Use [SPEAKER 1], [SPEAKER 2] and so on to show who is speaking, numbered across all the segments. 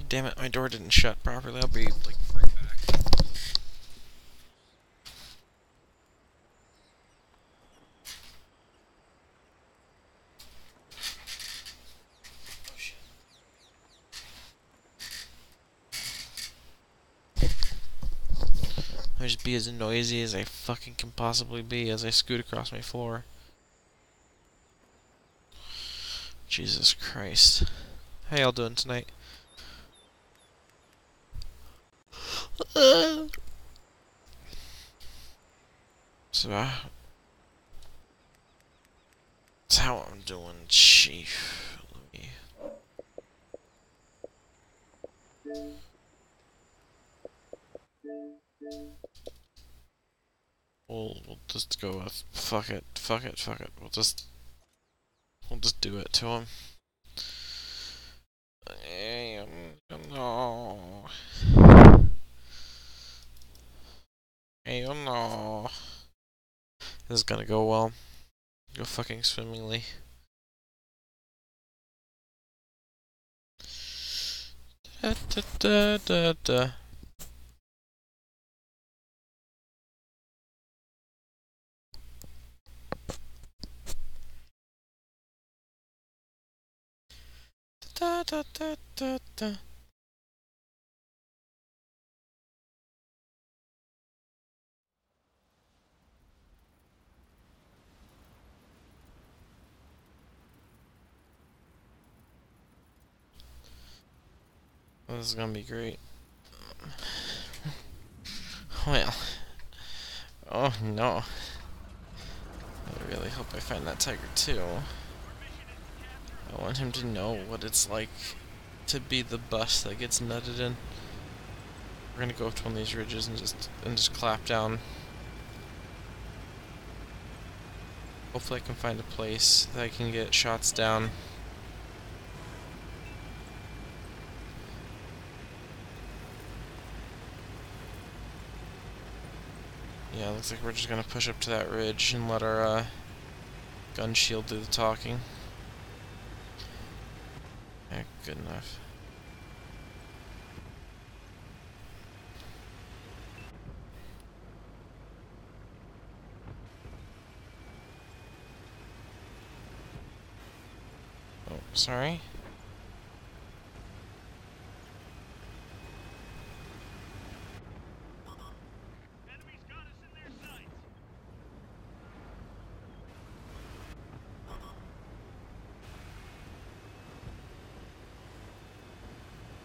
[SPEAKER 1] damn it, my door didn't shut properly. I'll be, like, right back. Oh, shit. I'll just be as noisy as I fucking can possibly be as I scoot across my floor. Jesus Christ. How y'all doing tonight? So, that's how I'm doing, chief. Let me... We'll just go with fuck it. We'll just do it to him. No. No. This is gonna go well. Go fucking swimmingly. Da, da, da, da, da. Da, da, da, da, da. This is gonna be great. Well. Oh no. I really hope I find that tiger too. I want him to know what it's like to be the bus that gets nutted in. We're gonna go up to one of these ridges and just clap down. Hopefully I can find a place that I can get shots down. Yeah, looks like we're just gonna push up to that ridge and let our gun shield do the talking. Yeah, good enough. Oh, sorry.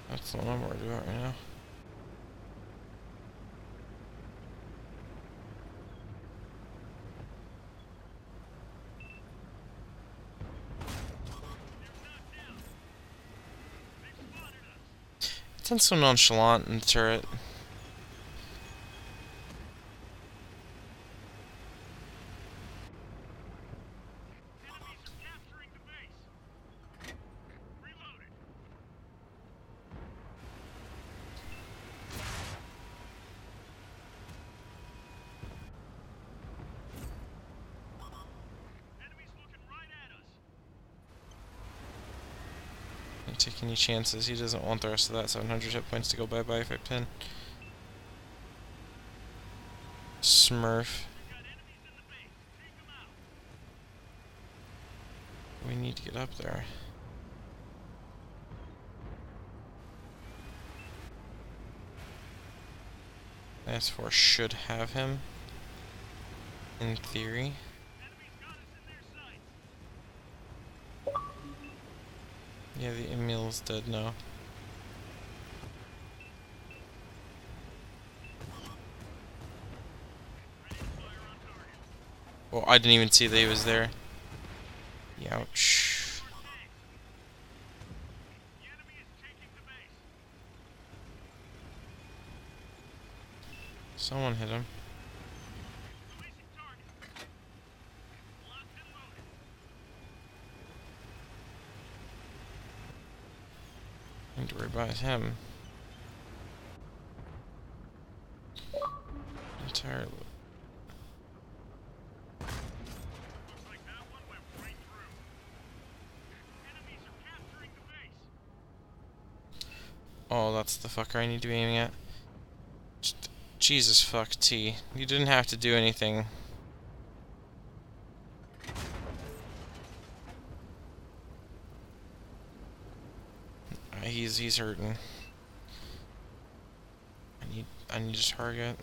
[SPEAKER 1] That's the one I'm worried about right now. It sounds so nonchalant in the turret. Don't take any chances. He doesn't want the rest of that 700 hit points to go bye-bye if I pin. Smurf. We need to get up there. S4 should have him. In theory. Yeah, the Emil's dead now. Oh, I didn't even see that he was there. Youch. Someone hit him. I need to worry about him. Entirely. Oh, that's the fucker I need to be aiming at. Jesus fuck T. You didn't have to do anything. He's hurting. I need to target.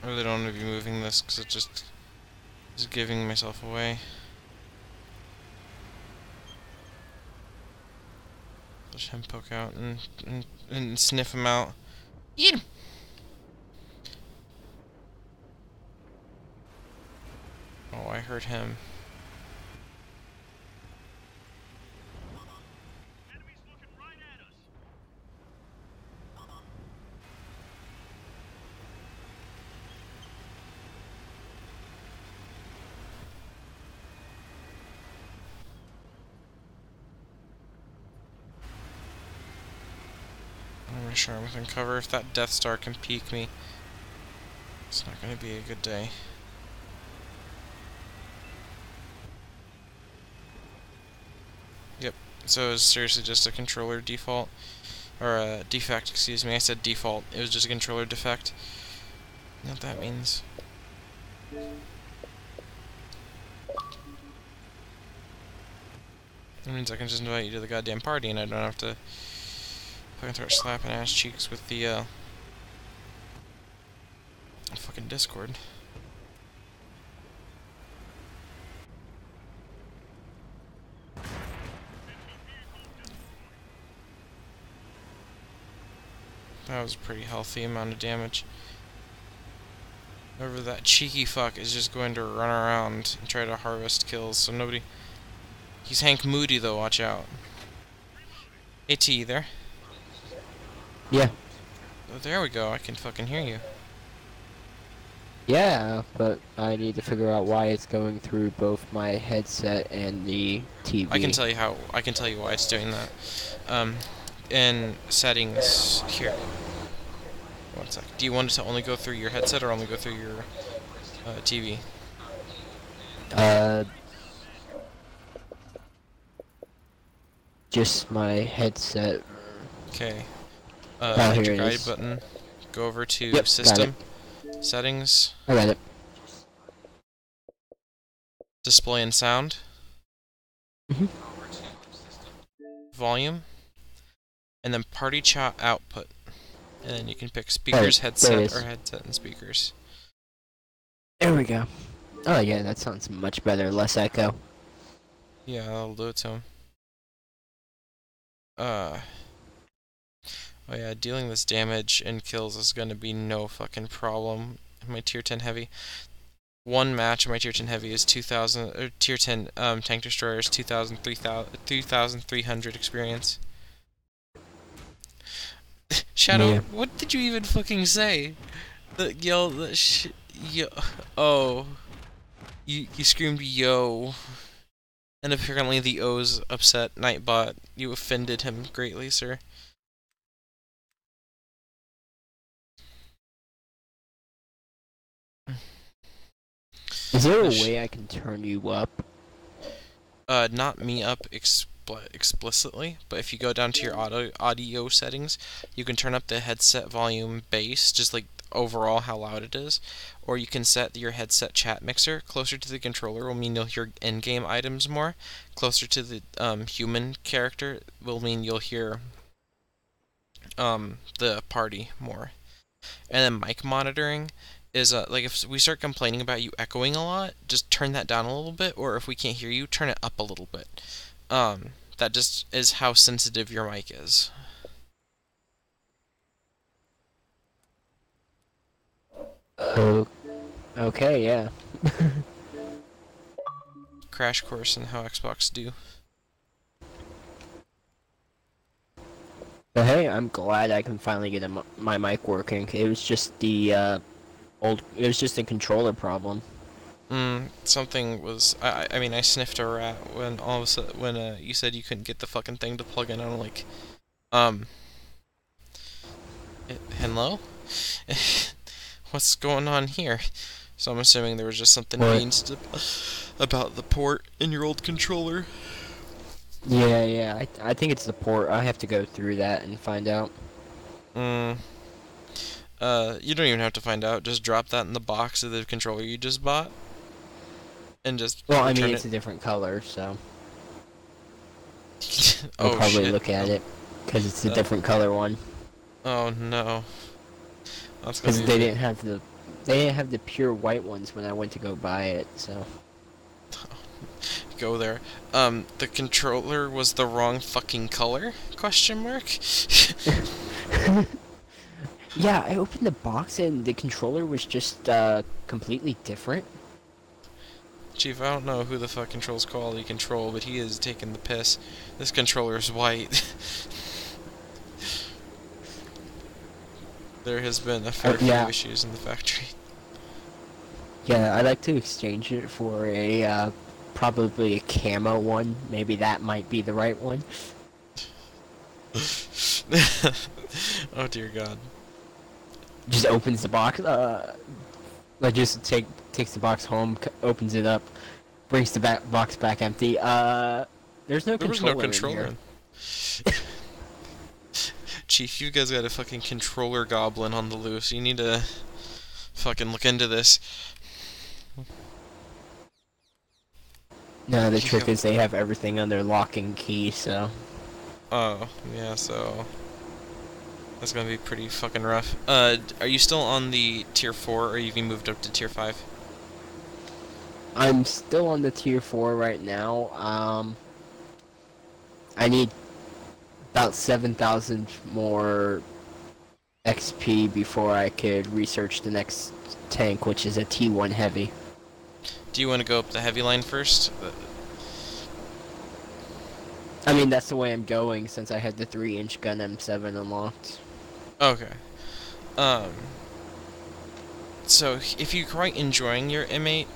[SPEAKER 1] I really don't want to be moving this because it just is giving myself away. Let him poke out and sniff him out. Eat him! Oh, I heard him. I'm gonna sure I'm within cover. If that Death Star can peek me, it's not gonna be a good day. Yep, so it's seriously just a controller default. Or a defect, excuse me. I said default. It was just a controller defect. You know what that means? It means I can just invite you to the goddamn party and I don't have to fucking start slapping ass cheeks with the fucking Discord. That was a pretty healthy amount of damage. However, that cheeky fuck is just going to run around and try to harvest kills, so nobody... He's Hank Moody, though, watch out. Hey, T, you there?
[SPEAKER 2] Yeah.
[SPEAKER 1] Oh, there we go, I can fucking hear you.
[SPEAKER 2] Yeah, but I need to figure out why it's going through both my headset and the TV.
[SPEAKER 1] I can tell you why it's doing that. In settings, here. 1 sec. Do you want it to only go through your headset or only go through your TV?
[SPEAKER 2] Just my headset.
[SPEAKER 1] Okay.
[SPEAKER 2] Oh,
[SPEAKER 1] Hit
[SPEAKER 2] here
[SPEAKER 1] your
[SPEAKER 2] it
[SPEAKER 1] guide
[SPEAKER 2] is.
[SPEAKER 1] button. Go over to
[SPEAKER 2] Yep,
[SPEAKER 1] System, Settings,
[SPEAKER 2] I got it.
[SPEAKER 1] Display and Sound,
[SPEAKER 2] Mhm.
[SPEAKER 1] Volume, and then Party Chat Output. And then you can pick
[SPEAKER 2] There
[SPEAKER 1] speakers,
[SPEAKER 2] it
[SPEAKER 1] headset, or
[SPEAKER 2] is.
[SPEAKER 1] headset and speakers.
[SPEAKER 2] There we go. Oh yeah, that sounds much better. Less echo.
[SPEAKER 1] Yeah, I'll do it to him. Oh yeah, dealing this damage and kills is gonna be no fucking problem. My tier 10 heavy. One match of my tier 10 heavy is 2,000, or tier 10 tank destroyers 2,000, 3,300 experience. Shadow,
[SPEAKER 2] Yeah.
[SPEAKER 1] what did you even fucking say? Yo, oh. You screamed yo. And apparently the O's upset Nightbot. You offended him greatly, sir.
[SPEAKER 2] Is there a way I can turn you up?
[SPEAKER 1] Not me up explicitly, but if you go down to your audio settings, you can turn up the headset volume bass, just like overall how loud it is, or you can set your headset chat mixer closer to the controller will mean you'll hear in-game items more. Closer to the human character will mean you'll hear the party more. And then mic monitoring is like if we start complaining about you echoing a lot, just turn that down a little bit, or if we can't hear you, turn it up a little bit. That just is how sensitive your mic is.
[SPEAKER 2] Oh, okay, yeah.
[SPEAKER 1] crash course in how Xbox do.
[SPEAKER 2] But hey, I'm glad I can finally get my mic working. It was just the it was just a controller problem.
[SPEAKER 1] Something was. I mean, I sniffed a rat when all of a sudden when you said you couldn't get the fucking thing to plug in. I'm like, um, hello, what's going on here? So I'm assuming there was just something
[SPEAKER 2] What?
[SPEAKER 1] beans about the port in your old controller.
[SPEAKER 2] Yeah. I think it's the port. I have to go through that and find out.
[SPEAKER 1] Mm. You don't even have to find out. Just drop that in the box of the controller you just bought, and just
[SPEAKER 2] Well, I mean,
[SPEAKER 1] return
[SPEAKER 2] it's
[SPEAKER 1] it.
[SPEAKER 2] a different color, so I'll
[SPEAKER 1] Oh
[SPEAKER 2] probably
[SPEAKER 1] shit.
[SPEAKER 2] look at
[SPEAKER 1] Oh,
[SPEAKER 2] it because it's a different color one.
[SPEAKER 1] oh no. That's gonna
[SPEAKER 2] Because
[SPEAKER 1] be a bit.
[SPEAKER 2] they didn't have the pure white ones when I went to go buy it. So
[SPEAKER 1] Go there. The controller was the wrong fucking color? Question mark?
[SPEAKER 2] yeah, I opened the box and the controller was just completely different.
[SPEAKER 1] Chief, I don't know who the fuck controls quality control, but he is taking the piss. This controller is white. There has been a fair few
[SPEAKER 2] Yeah,
[SPEAKER 1] issues in the factory.
[SPEAKER 2] yeah, I'd like to exchange it for a probably a camo one. Maybe that might be the right one.
[SPEAKER 1] Oh dear god.
[SPEAKER 2] Just opens the box. Like just takes the box home, opens it up, brings the box back empty. There's no
[SPEAKER 1] There was no
[SPEAKER 2] controller in
[SPEAKER 1] controller
[SPEAKER 2] here.
[SPEAKER 1] in. Chief, you guys got a fucking controller goblin on the loose. You need to fucking look into this.
[SPEAKER 2] No, the trick
[SPEAKER 1] Yep.
[SPEAKER 2] is they have everything under lock and key, so
[SPEAKER 1] Oh, yeah, so that's gonna be pretty fucking rough. Are you still on the tier 4 or have you moved up to tier 5?
[SPEAKER 2] I'm still on the tier 4 right now. I need about 7,000 more XP before I could research the next tank, which is a T1 heavy.
[SPEAKER 1] Do you want to go up the heavy line first?
[SPEAKER 2] I mean, that's the way I'm going since I had the 3-inch gun M7 unlocked.
[SPEAKER 1] Okay. Um, so if you're quite enjoying your M8,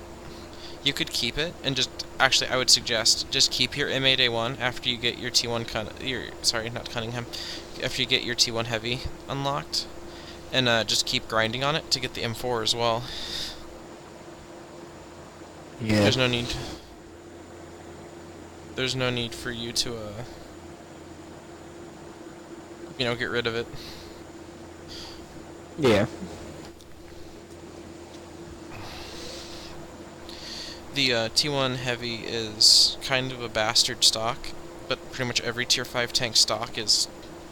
[SPEAKER 1] you could keep it and just actually I would suggest just keep your M8A1 after you get your T1 sorry, not Cunningham. After you get your T1 heavy unlocked and just keep grinding on it to get the M4 as well.
[SPEAKER 2] Yeah.
[SPEAKER 1] There's no need for you to get rid of it.
[SPEAKER 2] Yeah.
[SPEAKER 1] The T1 Heavy is kind of a bastard stock, but pretty much every tier 5 tank stock is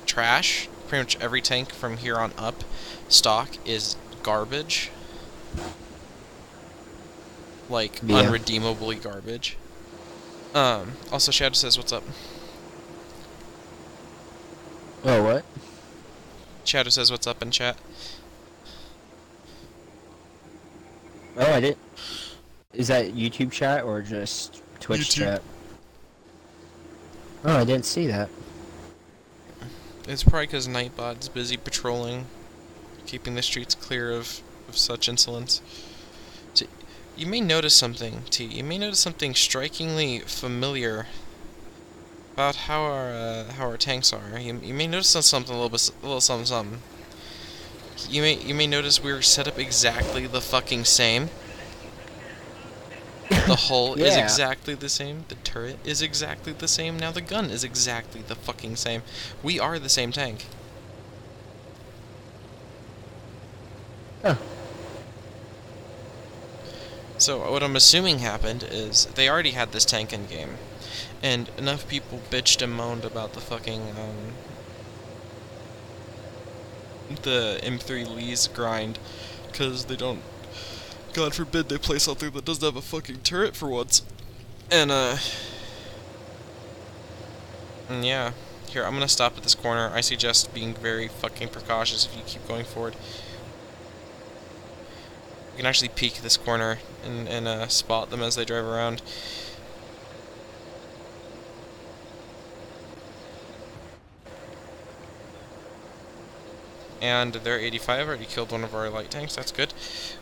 [SPEAKER 1] trash. Pretty much every tank from here on up stock is garbage. Like,
[SPEAKER 2] Yeah.
[SPEAKER 1] unredeemably garbage. Also Shadow says, what's up?
[SPEAKER 2] Oh, what?
[SPEAKER 1] Shadow says, what's up in chat?
[SPEAKER 2] Oh, I didn't. Is that YouTube chat or just Twitch
[SPEAKER 1] YouTube.
[SPEAKER 2] chat? Oh, I didn't see that.
[SPEAKER 1] It's probably because Nightbot's busy patrolling, keeping the streets clear of such insolence. So, you may notice something, T. You may notice something strikingly familiar about how our tanks are. You may notice something a little something. You may notice we're set up exactly the fucking same. The hull is
[SPEAKER 2] Yeah.
[SPEAKER 1] exactly the same. The turret is exactly the same. Now the gun is exactly the fucking same. We are the same tank.
[SPEAKER 2] Huh.
[SPEAKER 1] So what I'm assuming happened is they already had this tank in game, and enough people bitched and moaned about the fucking the M3 Lee's grind, because they don't. God forbid they play something that doesn't have a fucking turret for once. And yeah. Here, I'm gonna stop at this corner. I suggest being very fucking precautious if you keep going forward. You can actually peek this corner and spot them as they drive around. And their 85 already killed one of our light tanks. That's good.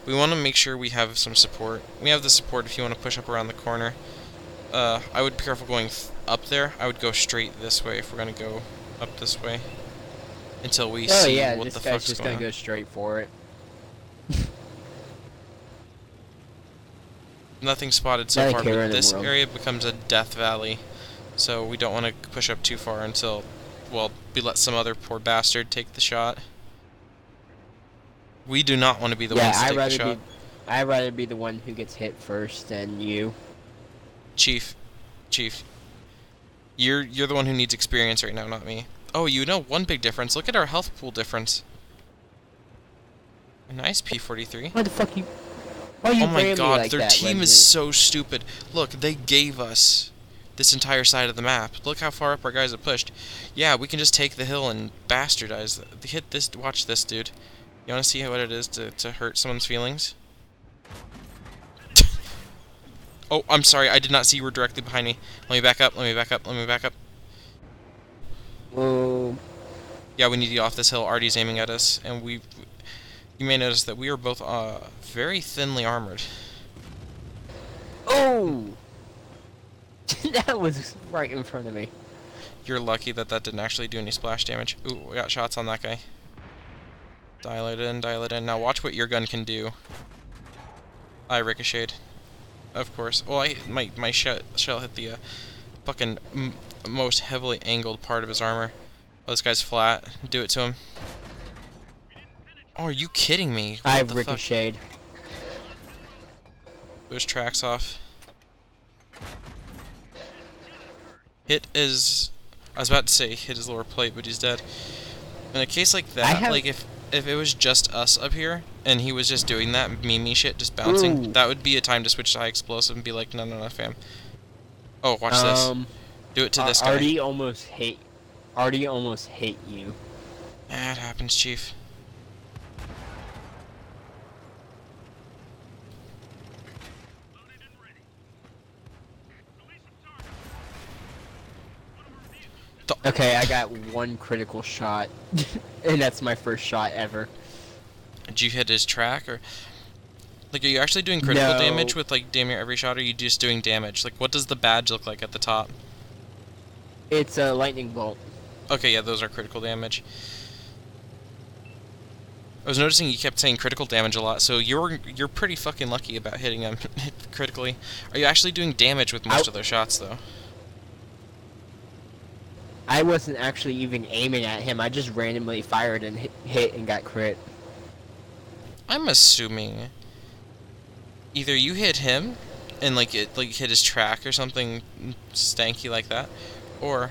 [SPEAKER 1] We want to make sure we have some support. We have the support if you want to push up around the corner. I would be careful going up there. I would go straight this way if we're going to go up this way. Until we see what the fuck's going on.
[SPEAKER 2] This guy's just going to go straight for it.
[SPEAKER 1] Nothing spotted so far, but this area becomes a death valley. So we don't want to push up too far until, well, we let some other poor bastard take the shot. We do not want to be the ones to take the shot.
[SPEAKER 2] I'd rather be the one who gets hit first than you.
[SPEAKER 1] Chief, you're the one who needs experience right now, not me. Oh, you know one big difference. Look at our health pool difference. A nice P43.
[SPEAKER 2] Why the fuck you? Oh my god, like
[SPEAKER 1] their team is so stupid. Look, they gave us this entire side of the map. Look how far up our guys have pushed. Yeah, we can just take the hill and bastardize. Hit this. Watch this, dude. You want to see what it is to hurt someone's feelings? Oh, I'm sorry. I did not see you were directly behind me. Let me back up. Let me back up. Let me back up.
[SPEAKER 2] Whoa.
[SPEAKER 1] Yeah, we need to get off this hill. Artie's aiming at us, and you may notice that we are both very thinly armored.
[SPEAKER 2] Oh! That was right in front of me.
[SPEAKER 1] You're lucky that that didn't actually do any splash damage. Ooh, we got shots on that guy. Dial it in, dial it in. Now watch what your gun can do. I ricocheted. Of course. Well, my shell hit the fucking most heavily angled part of his armor. Oh, this guy's flat. Do it to him. Oh, are you kidding me?
[SPEAKER 2] I've ricocheted.
[SPEAKER 1] Those tracks off. Hit his... I was about to say hit his lower plate, but he's dead. In a case like that, like if it was just us up here, and he was just doing that meme shit, just bouncing, that would be a time to switch to high explosive and be like, no, no, no, fam. Oh, watch this. Do it to this guy.
[SPEAKER 2] Artie almost hit you.
[SPEAKER 1] That happens, Chief.
[SPEAKER 2] Okay, I got one critical shot, and that's my first shot ever.
[SPEAKER 1] Did you hit his track, or like, are you actually doing critical damage with like damn near every shot, or are you just doing damage? Like, what does the badge look like at the top?
[SPEAKER 2] It's a lightning bolt.
[SPEAKER 1] Okay, yeah, those are critical damage. I was noticing you kept saying critical damage a lot, so you're pretty fucking lucky about hitting them critically. Are you actually doing damage with most of those shots, though?
[SPEAKER 2] I wasn't actually even aiming at him. I just randomly fired and hit and got crit. I'm
[SPEAKER 1] assuming either you hit him and like it hit his track or something stanky like that, or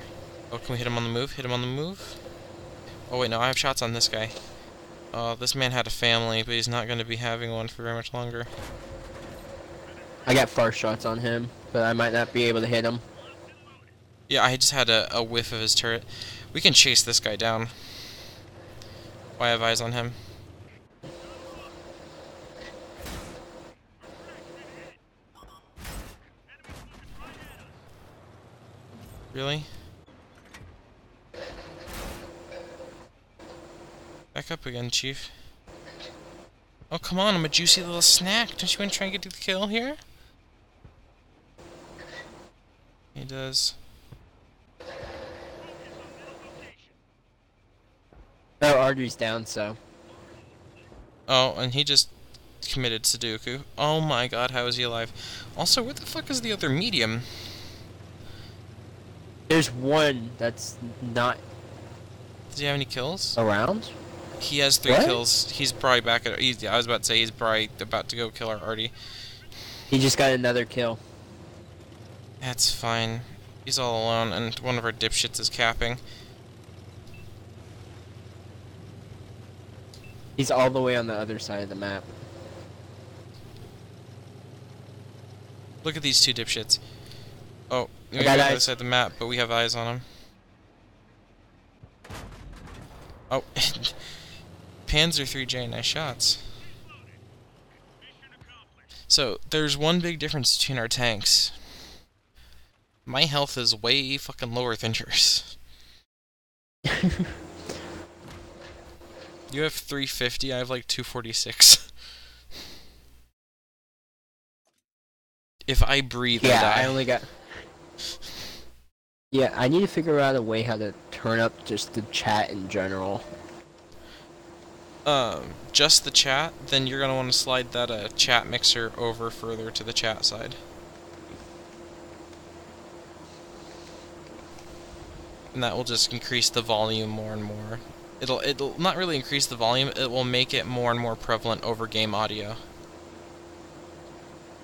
[SPEAKER 1] can we hit him on the move? Hit him on the move. Oh wait, no, I have shots on this guy. Oh, this man had a family, but he's not going to be having one for very much longer.
[SPEAKER 2] I got far shots on him, but I might not be able to hit him.
[SPEAKER 1] Yeah, I just had a whiff of his turret. We can chase this guy down. I have eyes on him. Really? Back up again, Chief. Oh, come on, I'm a juicy little snack. Don't you want to try and get the kill here? He does.
[SPEAKER 2] Oh, Artie's down, so.
[SPEAKER 1] Oh, and he just committed Sudoku. Oh my god, how is he alive? Also, where the fuck is the other medium?
[SPEAKER 2] There's one that's not...
[SPEAKER 1] Does he have any kills?
[SPEAKER 2] Around?
[SPEAKER 1] He has 3 kills. He's probably back at... I was about to say he's probably about to go kill our Artie.
[SPEAKER 2] He just got another kill.
[SPEAKER 1] That's fine. He's all alone, and one of our dipshits is capping.
[SPEAKER 2] He's all the way on the other side of the map.
[SPEAKER 1] Look at these 2 dipshits. Oh, we got on the other side of the map, but we have eyes on him. Oh, Panzer 3J, nice shots. So, there's one big difference between our tanks. My health is way fucking lower than yours. You have 350, I have like 246. If I breathe, I
[SPEAKER 2] Yeah,
[SPEAKER 1] die.
[SPEAKER 2] I only got. Yeah, I need to figure out a way how to turn up just the chat in general.
[SPEAKER 1] Just the chat, then you're gonna want to slide that chat mixer over further to the chat side. And that will just increase the volume more and more. It'll not really increase the volume, it will make it more and more prevalent over game audio.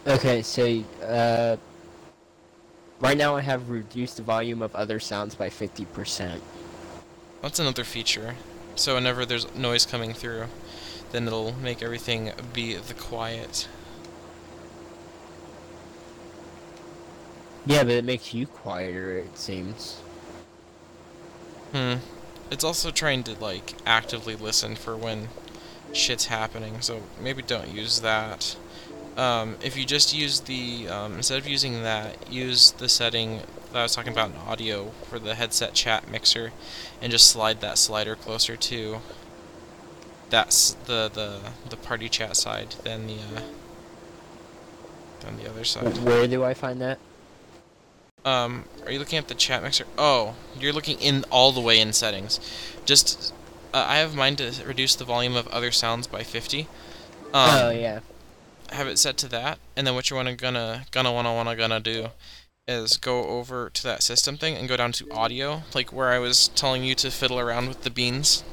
[SPEAKER 2] Okay, so right now I have reduced the volume of other sounds by 50%.
[SPEAKER 1] That's another feature. So whenever there's noise coming through, then it'll make everything be the quiet.
[SPEAKER 2] Yeah, but it makes you quieter, it seems.
[SPEAKER 1] It's also trying to, like, actively listen for when shit's happening, so maybe don't use that. If you just use the, instead of using that, use the setting that I was talking about in audio for the headset chat mixer, and just slide that slider closer to that's the party chat side than the other side.
[SPEAKER 2] Where do I find that?
[SPEAKER 1] Are you looking at the chat mixer? Oh, you're looking in all the way in settings. Just, I have mine to reduce the volume of other sounds by 50.
[SPEAKER 2] Oh yeah.
[SPEAKER 1] Have it set to that, and then what you're gonna do is go over to that system thing and go down to audio, like where I was telling you to fiddle around with the beans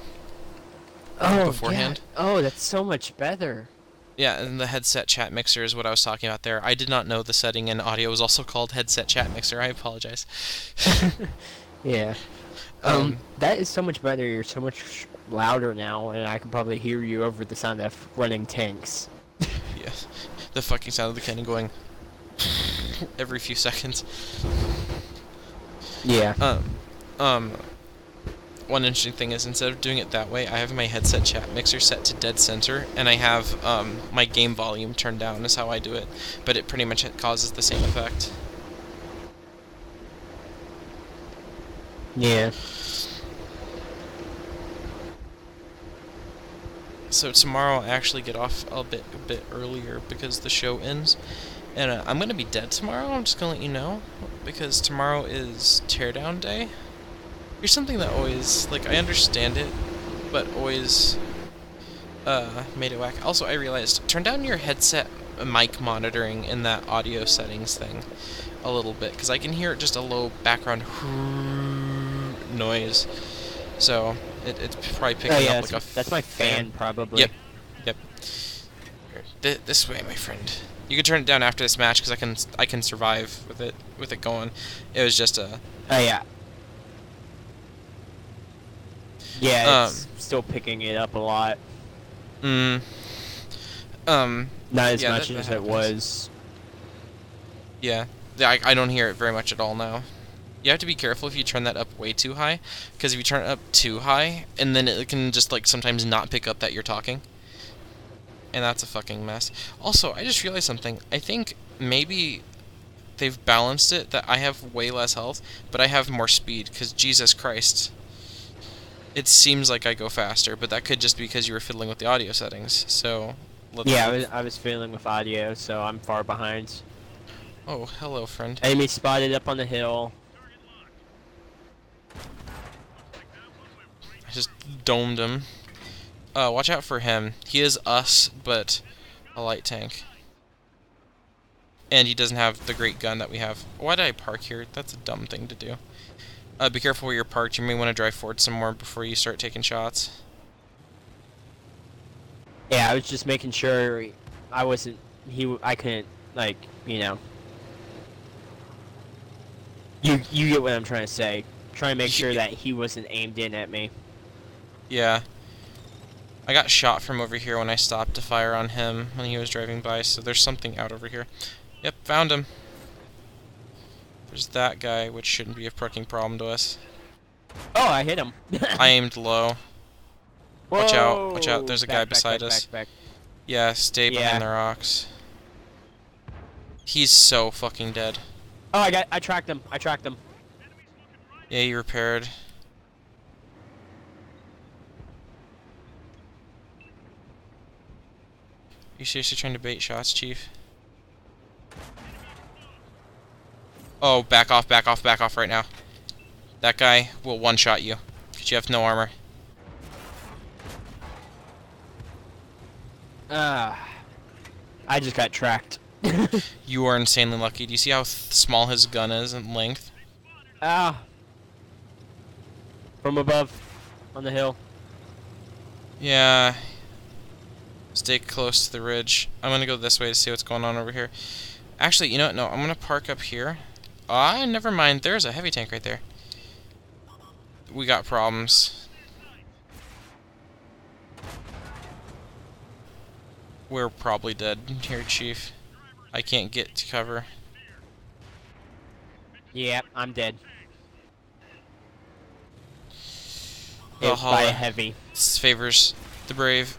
[SPEAKER 2] Oh yeah.
[SPEAKER 1] beforehand.
[SPEAKER 2] Oh, that's so much better.
[SPEAKER 1] Yeah, and the headset chat mixer is what I was talking about there. I did not know the setting in audio was also called headset chat mixer. I apologize.
[SPEAKER 2] Yeah. That is so much better. You're so much louder now, and I can probably hear you over the sound of running tanks.
[SPEAKER 1] Yeah, the fucking sound of the cannon going every few seconds.
[SPEAKER 2] Yeah.
[SPEAKER 1] One interesting thing is, instead of doing it that way, I have my headset chat mixer set to dead center, and I have my game volume turned down is how I do it, but it pretty much causes the same effect.
[SPEAKER 2] Yeah.
[SPEAKER 1] So tomorrow I actually get off a bit earlier because the show ends, and I'm gonna be dead tomorrow. I'm just gonna let you know, because tomorrow is teardown day. Here's something that always, like, I understand it, but always made it whack. Also, I realized, turn down your headset mic monitoring in that audio settings thing a little bit, because I can hear just a low background noise. So it's probably picking up like a
[SPEAKER 2] that's my fan, probably.
[SPEAKER 1] Yep. This way, my friend. You can turn it down after this match because I can survive with it going. It was just a.
[SPEAKER 2] Oh yeah. Yeah, it's still picking it up a lot.
[SPEAKER 1] Not
[SPEAKER 2] Not as much as it was.
[SPEAKER 1] Yeah, I don't hear it very much at all now. You have to be careful if you turn that up way too high, because if you turn it up too high, and then it can just, like, sometimes not pick up that you're talking. And that's a fucking mess. Also, I just realized something. I think maybe they've balanced it that I have way less health, but I have more speed, because Jesus Christ. It seems like I go faster, but that could just be because you were fiddling with the audio settings, so...
[SPEAKER 2] Yeah, I was fiddling with audio, so I'm far behind.
[SPEAKER 1] Oh, hello, friend.
[SPEAKER 2] Enemy spotted up on the hill.
[SPEAKER 1] I just domed him. Watch out for him. He is us, but a light tank. And he doesn't have the great gun that we have. Why did I park here? That's a dumb thing to do. Be careful where you're parked. You may want to drive forward some more before you start taking shots.
[SPEAKER 2] Yeah, I was just making sure I wasn't... I couldn't, like, you know... You get what I'm trying to say. Trying to make sure that he wasn't aimed in at me.
[SPEAKER 1] Yeah. I got shot from over here when I stopped to fire on him when he was driving by, so there's something out over here. Yep, found him. There's that guy, which shouldn't be a fucking problem to us.
[SPEAKER 2] Oh, I hit him.
[SPEAKER 1] I aimed low.
[SPEAKER 2] Whoa.
[SPEAKER 1] Watch out, there's a guy beside us.
[SPEAKER 2] Back.
[SPEAKER 1] Yeah, stay behind the rocks. He's so fucking dead.
[SPEAKER 2] Oh, I tracked him.
[SPEAKER 1] Yeah, you repaired. You seriously trying to bait shots, Chief? Oh, back off right now. That guy will one-shot you, because you have no armor.
[SPEAKER 2] I just got tracked.
[SPEAKER 1] You are insanely lucky. Do you see how small his gun is in length?
[SPEAKER 2] Ah. From above, on the hill.
[SPEAKER 1] Yeah. Stay close to the ridge. I'm gonna go this way to see what's going on over here. Actually, you know what? No, I'm gonna park up here. Ah, never mind. There's a heavy tank right there. We got problems. We're probably dead here, Chief. I can't get to cover.
[SPEAKER 2] Yeah, I'm dead.
[SPEAKER 1] The
[SPEAKER 2] By a heavy.
[SPEAKER 1] This favors the brave.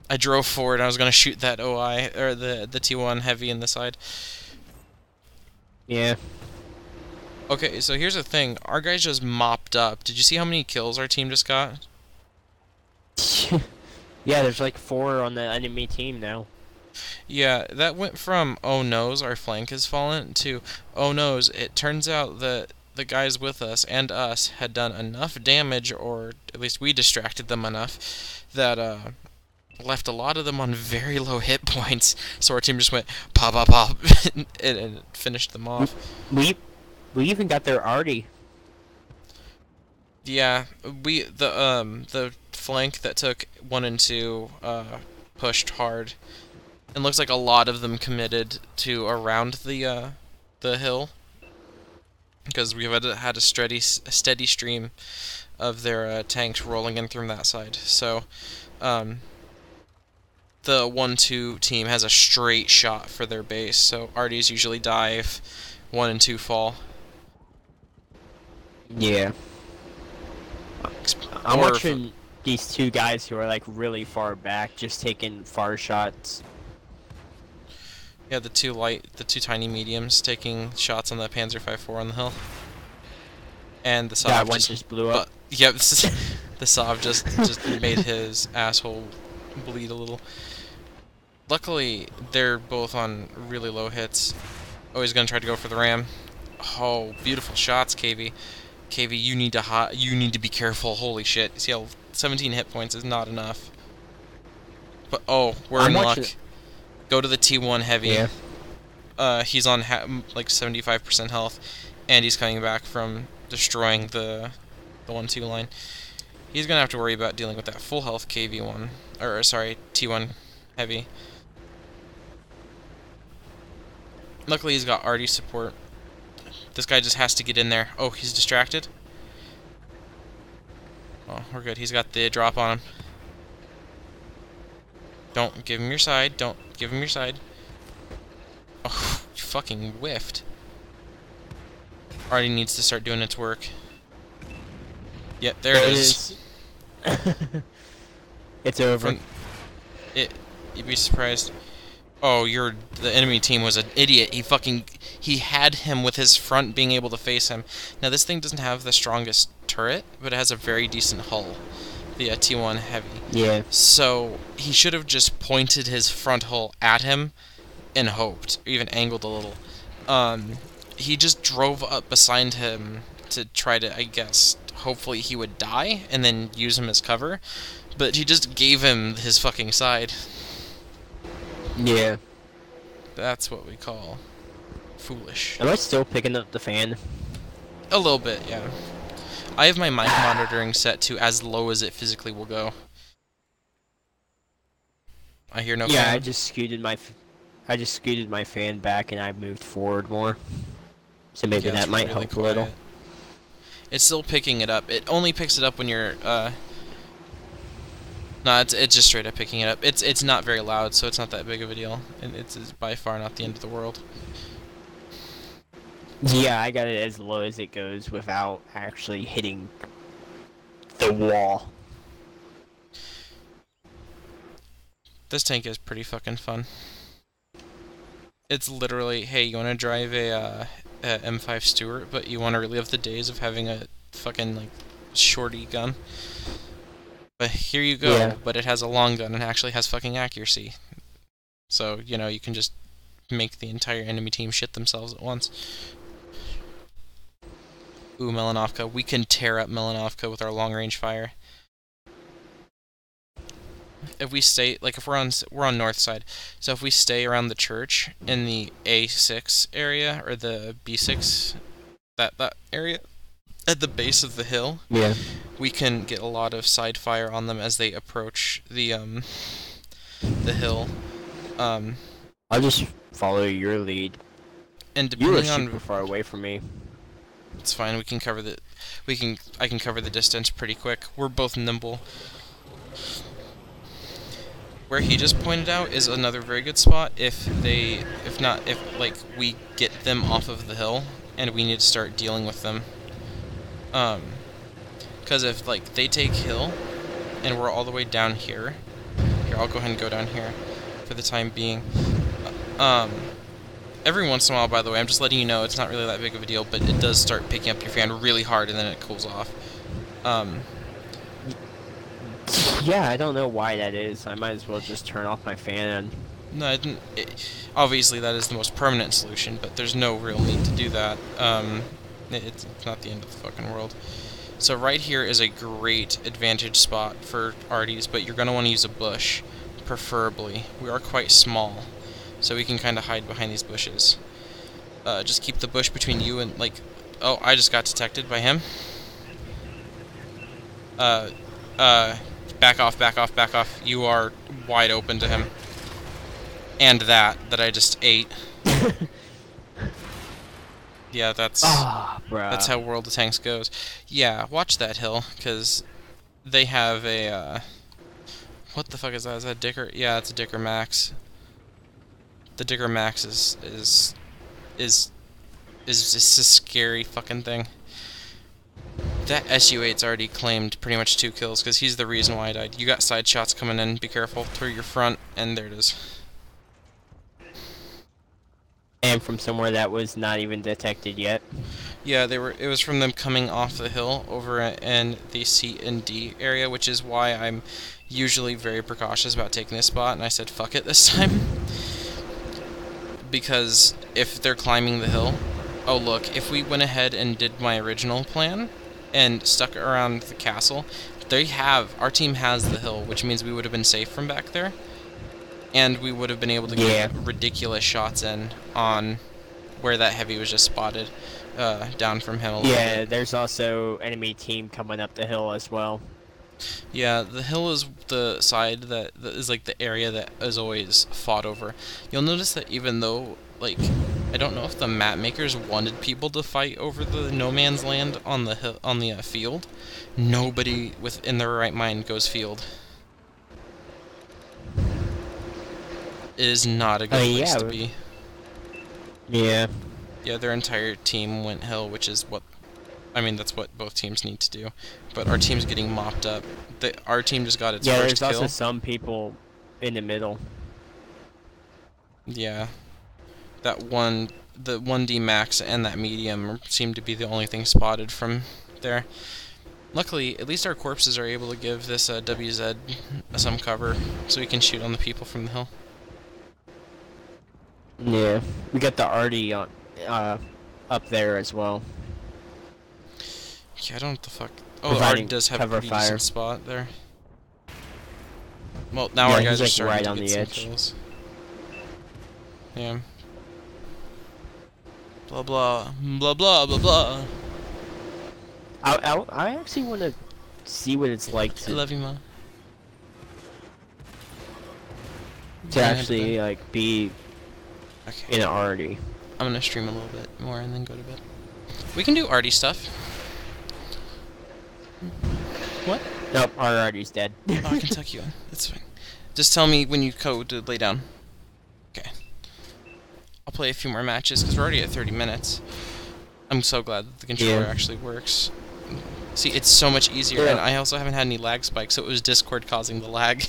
[SPEAKER 1] I drove forward and I was gonna shoot that OI or the T1 heavy in the side.
[SPEAKER 2] Yeah.
[SPEAKER 1] Okay, so here's the thing. Our guys just mopped up. Did you see how many kills our team just got?
[SPEAKER 2] Yeah, there's like 4 on the enemy team now.
[SPEAKER 1] Yeah, that went from oh noes, our flank has fallen, to oh noes, it turns out that the guys with us and us had done enough damage, or at least we distracted them enough, that left a lot of them on very low hit points. So our team just went pop pop pop and finished them off.
[SPEAKER 2] We even got their arty.
[SPEAKER 1] Yeah, the flank that took 1 and 2 pushed hard. And looks like a lot of them committed to around the hill, because we've had a steady stream of their tanks rolling in from that side. So the 1-2 team has a straight shot for their base. So arties usually die if 1 and 2 fall.
[SPEAKER 2] Yeah. I'm watching these 2 guys who are like really far back, just taking far shots.
[SPEAKER 1] Yeah, the two tiny mediums taking shots on the Panzer 5-4 on the hill, and the Saab
[SPEAKER 2] just blew up.
[SPEAKER 1] Yep, the Saab just made his asshole bleed a little. Luckily, they're both on really low hits. Oh, he's gonna try to go for the ram. Oh, beautiful shots, KV. KV, you need to be careful. Holy shit! See how 17 hit points is not enough. But oh, we're in luck. Go to the T1 heavy.
[SPEAKER 2] Yeah.
[SPEAKER 1] He's on like 75% health, and he's coming back from destroying the 1-2 line. He's gonna have to worry about dealing with that full health KV1, or sorry, T1 heavy. Luckily, he's got arty support. This guy just has to get in there. Oh, he's distracted. Oh, we're good. He's got the drop on him. Don't give him your side. Don't give him your side. Oh, you fucking whiffed. Arty needs to start doing its work. Yep, there it is.
[SPEAKER 2] It's over.
[SPEAKER 1] You'd be surprised. Oh, the enemy team was an idiot. He had him with his front being able to face him. Now this thing doesn't have the strongest turret, but it has a very decent hull. The T1 heavy.
[SPEAKER 2] Yeah.
[SPEAKER 1] So he should have just pointed his front hull at him and hoped, or even angled a little. He just drove up beside him to try to, I guess, hopefully he would die and then use him as cover. But he just gave him his fucking side.
[SPEAKER 2] Yeah.
[SPEAKER 1] That's what we call foolish.
[SPEAKER 2] Am I still picking up the fan?
[SPEAKER 1] A little bit, yeah. I have my mic monitoring set to as low as it physically will go. I hear no fan.
[SPEAKER 2] Yeah, I just scooted my fan back and I moved forward more. So maybe that might
[SPEAKER 1] really
[SPEAKER 2] help a little.
[SPEAKER 1] It's still picking it up. It only picks it up when you're no, it's just straight up picking it up. It's not very loud, so it's not that big of a deal. And it's by far not the end of the world.
[SPEAKER 2] Yeah, I got it as low as it goes without actually hitting the wall.
[SPEAKER 1] This tank is pretty fucking fun. It's literally, hey, you want to drive a M5 Stuart, but you want to relive the days of having a fucking, like, shorty gun? But here you go,
[SPEAKER 2] Yeah.
[SPEAKER 1] but it has a long gun and actually has fucking accuracy. So, you know, you can just make the entire enemy team shit themselves at once. Ooh, Melanovka. We can tear up Melanovka with our long-range fire. If we stay, like, if we're on north side, so if we stay around the church in the A6 area, or the B6, that area, at the base of the hill,
[SPEAKER 2] Yeah.
[SPEAKER 1] we can get a lot of side fire on them as they approach the hill.
[SPEAKER 2] I'll just follow your lead.
[SPEAKER 1] And
[SPEAKER 2] You are
[SPEAKER 1] depending
[SPEAKER 2] super
[SPEAKER 1] on,
[SPEAKER 2] far away from me.
[SPEAKER 1] it's fine. I can cover the distance pretty quick. We're both nimble. Where he just pointed out is another very good spot if like we get them off of the hill and we need to start dealing with them. Because if like they take hill and we're all the way down here, I'll go ahead and go down here for the time being. Every once in a while, by the way, I'm just letting you know it's not really that big of a deal, but it does start picking up your fan really hard and then it cools off.
[SPEAKER 2] Yeah, I don't know why that is. I might as well just turn off my fan.
[SPEAKER 1] No, I didn't. Obviously, that is the most permanent solution, but there's no real need to do that. It's not the end of the fucking world. So right here is a great advantage spot for arties, but you're going to want to use a bush, preferably. We are quite small, so we can kind of hide behind these bushes. Just keep the bush between you and, like... Oh, I just got detected by him. Back off, back off, back off. You are wide open to him. And that I just ate. Yeah, that's how World of Tanks goes. Yeah, watch that hill, because they have a, what the fuck is that? Is that Dicker? Yeah, it's a Dicker Max. The Dicker Max is just a scary fucking thing. That SU-8's already claimed pretty much 2 kills, because he's the reason why I died. You got side shots coming in, be careful, through your front, and there it is.
[SPEAKER 2] And from somewhere that was not even detected yet.
[SPEAKER 1] Yeah, it was from them coming off the hill over in the C and D area, which is why I'm usually very precautious about taking this spot, and I said fuck it this time. Because if they're climbing the hill... Oh look, if we went ahead and did my original plan and stuck around the castle, our team has the hill, which means we would have been safe from back there. And we would have been able to get ridiculous shots in on where that heavy was just spotted down from him a little bit.
[SPEAKER 2] Yeah, there's also enemy team coming up the hill as well.
[SPEAKER 1] Yeah, the hill is the side that is like the area that is always fought over. You'll notice that even though, like, I don't know if the map makers wanted people to fight over the no man's land on the hill, on the field, nobody within their right mind goes field. It is not a good place to be.
[SPEAKER 2] Yeah.
[SPEAKER 1] Yeah, their entire team went hill, which is what... I mean, that's what both teams need to do. But our team's getting mopped up. Our team just got its first kill.
[SPEAKER 2] Yeah, there's also some people in the middle.
[SPEAKER 1] Yeah. The 1D Max and that medium seem to be the only thing spotted from there. Luckily, at least our corpses are able to give this WZ some cover, so we can shoot on the people from the hill.
[SPEAKER 2] Yeah, we got the arty on, up there as well.
[SPEAKER 1] Yeah, I don't know what the fuck... Oh, the arty does have a pretty decent spot there. Well, now our guys are starting to get some kills. Yeah. Blah blah blah blah blah blah.
[SPEAKER 2] I actually want to see what it's like to...
[SPEAKER 1] I love you, Mom.
[SPEAKER 2] To actually, like, be in an arty.
[SPEAKER 1] I'm gonna stream a little bit more and then go to bed. We can do arty stuff. What?
[SPEAKER 2] Nope, our arty's dead.
[SPEAKER 1] Oh, I can tuck you in. That's fine. Just tell me when you go to lay down. Okay. I'll play a few more matches, because we're already at 30 minutes. I'm so glad that the controller actually works. See, it's so much easier, and I also haven't had any lag spikes, so it was Discord causing the lag.